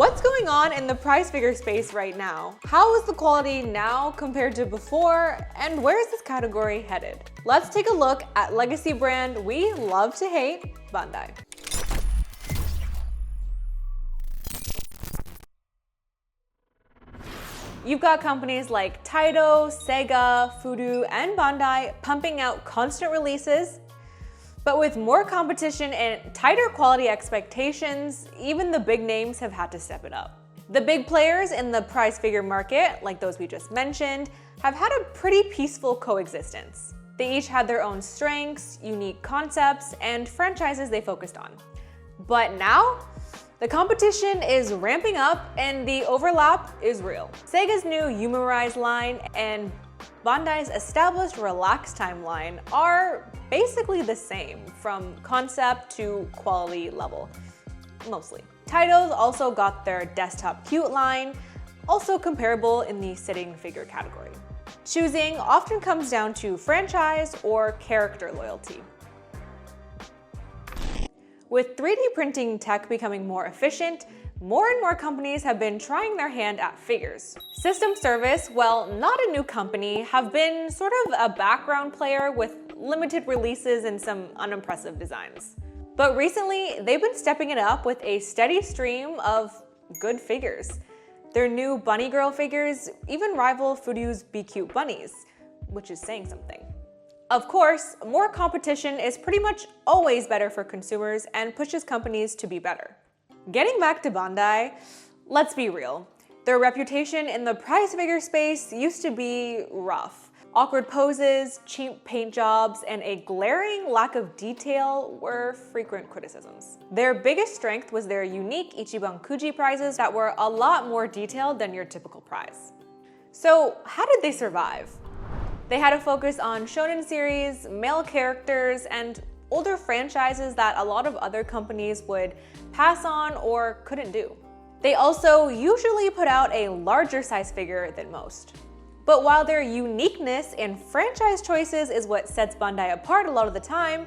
What's going on in the prize figure space right now? How is the quality now compared to before? And where is this category headed? Let's take a look at legacy brand we love to hate, Bandai. You've got companies like Taito, SEGA, FURUDO, and Bandai pumping out constant releases. But with more competition and tighter quality expectations, even the big names have had to step it up. The big players in the prize figure market, like those we just mentioned, have had a pretty peaceful coexistence. They each had their own strengths, unique concepts, and franchises they focused on. But now, the competition is ramping up and the overlap is real. SEGA's new Yummerize line and Bandai's established Relax Time line are basically the same from concept to quality level, mostly. Taito's also got their Desktop Cute line, also comparable in the sitting figure category. Choosing often comes down to franchise or character loyalty. With 3D printing tech becoming more efficient, more and more companies have been trying their hand at figures. System Service, while not a new company, have been sort of a background player with limited releases and some unimpressive designs. But recently, they've been stepping it up with a steady stream of good figures. Their new Bunny Girl figures even rival FURUDO's BiCute Bunnies, which is saying something. Of course, more competition is pretty much always better for consumers and pushes companies to be better. Getting back to Bandai, let's be real. Their reputation in the prize figure space used to be rough. Awkward poses, cheap paint jobs, and a glaring lack of detail were frequent criticisms. Their biggest strength was their unique Ichiban Kuji prizes that were a lot more detailed than your typical prize. So how did they survive? They had to focus on shonen series, male characters, and older franchises that a lot of other companies would pass on or couldn't do. They also usually put out a larger size figure than most. But while their uniqueness and franchise choices is what sets Bandai apart a lot of the time,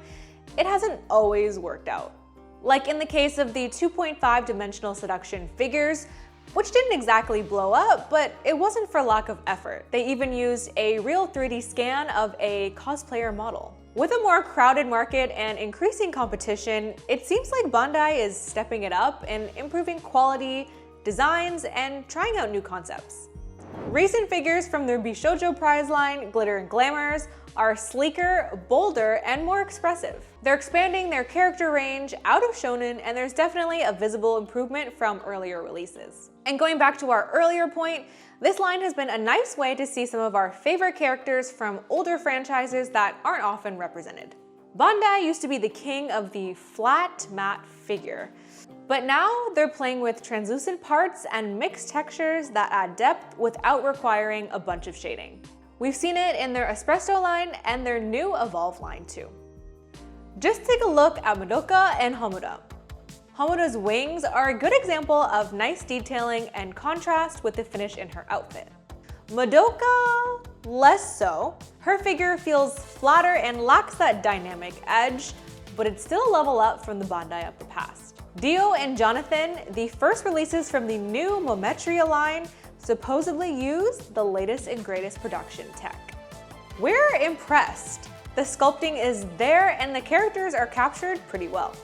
it hasn't always worked out. Like in the case of the 2.5 dimensional seduction figures, which didn't exactly blow up, but it wasn't for lack of effort. They even used a real 3D scan of a cosplayer model. With a more crowded market and increasing competition, it seems like Bandai is stepping it up and improving quality, designs, and trying out new concepts. Recent figures from their Bishoujo prize line, Glitter and Glamours, are sleeker, bolder, and more expressive. They're expanding their character range out of shonen, and there's definitely a visible improvement from earlier releases. And going back to our earlier point, this line has been a nice way to see some of our favorite characters from older franchises that aren't often represented. Bandai used to be the king of the flat, matte figure, but now they're playing with translucent parts and mixed textures that add depth without requiring a bunch of shading. We've seen it in their Espresto line and their new Evolve line too. Just take a look at Madoka and Homura. Homura's wings are a good example of nice detailing and contrast with the finish in her outfit. Madoka, less so. Her figure feels flatter and lacks that dynamic edge, but it's still a level up from the Bandai of the past. Dio and Jonathan, the first releases from the new Mometria line, supposedly use the latest and greatest production tech. We're impressed. The sculpting is there and the characters are captured pretty well.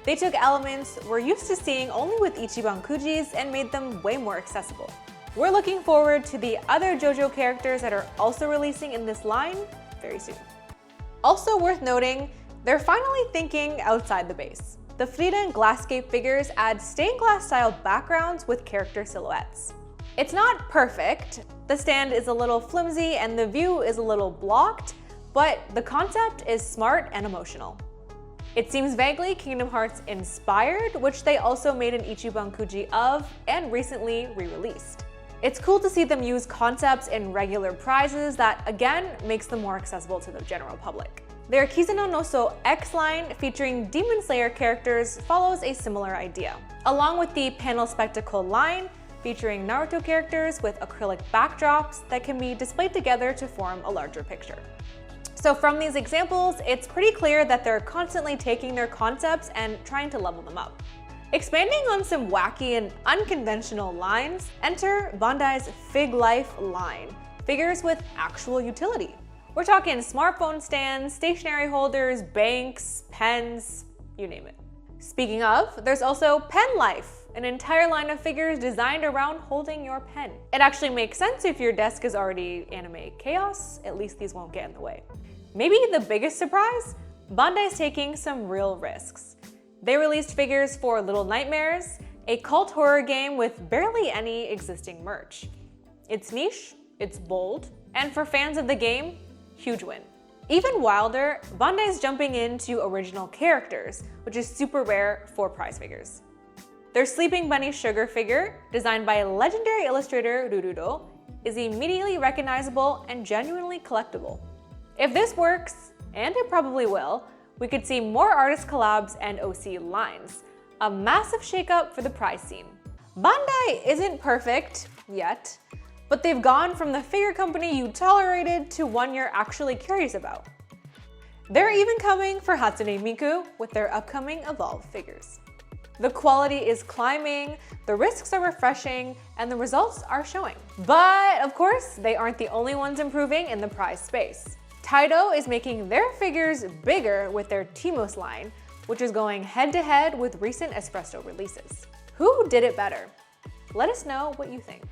They took elements we're used to seeing only with Ichiban Kujis and made them way more accessible. We're looking forward to the other JoJo characters that are also releasing in this line very soon. Also worth noting, they're finally thinking outside the base. The Frida and Glasscape figures add stained glass style backgrounds with character silhouettes. It's not perfect. The stand is a little flimsy and the view is a little blocked, but the concept is smart and emotional. It seems vaguely Kingdom Hearts inspired, which they also made an Ichiban Kuji of and recently re-released. It's cool to see them use concepts in regular prizes that, again, makes them more accessible to the general public. Their Kizuno no So X line, featuring Demon Slayer characters, follows a similar idea. Along with the Panel Spectacle line, featuring Naruto characters with acrylic backdrops that can be displayed together to form a larger picture. So from these examples, it's pretty clear that they're constantly taking their concepts and trying to level them up. Expanding on some wacky and unconventional lines, enter Bandai's FigLife line, figures with actual utility. We're talking smartphone stands, stationery holders, banks, pens, you name it. Speaking of, there's also PenLife, an entire line of figures designed around holding your pen. It actually makes sense if your desk is already anime chaos, at least these won't get in the way. Maybe the biggest surprise? Bandai's taking some real risks. They released figures for Little Nightmares, a cult horror game with barely any existing merch. It's niche, it's bold, and for fans of the game, huge win. Even wilder, Bandai's jumping into original characters, which is super rare for prize figures. Their Sleeping Bunny sugar figure, designed by legendary illustrator RURUDO, is immediately recognizable and genuinely collectible. If this works, and it probably will, we could see more artist collabs and OC lines, a massive shakeup for the prize scene. Bandai isn't perfect yet, but they've gone from the figure company you tolerated to one you're actually curious about. They're even coming for Hatsune Miku with their upcoming Evolve figures. The quality is climbing, the risks are refreshing, and the results are showing. But of course, they aren't the only ones improving in the prize space. Taito is making their figures bigger with their TMost line, which is going head-to-head with recent Espresto releases. Who did it better? Let us know what you think.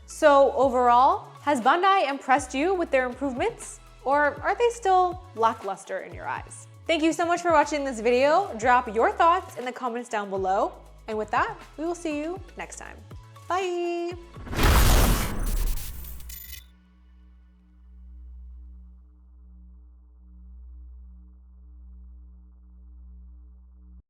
So overall, has Bandai impressed you with their improvements? Or are they still lackluster in your eyes? Thank you so much for watching this video. Drop your thoughts in the comments down below. And with that, we will see you next time. Bye!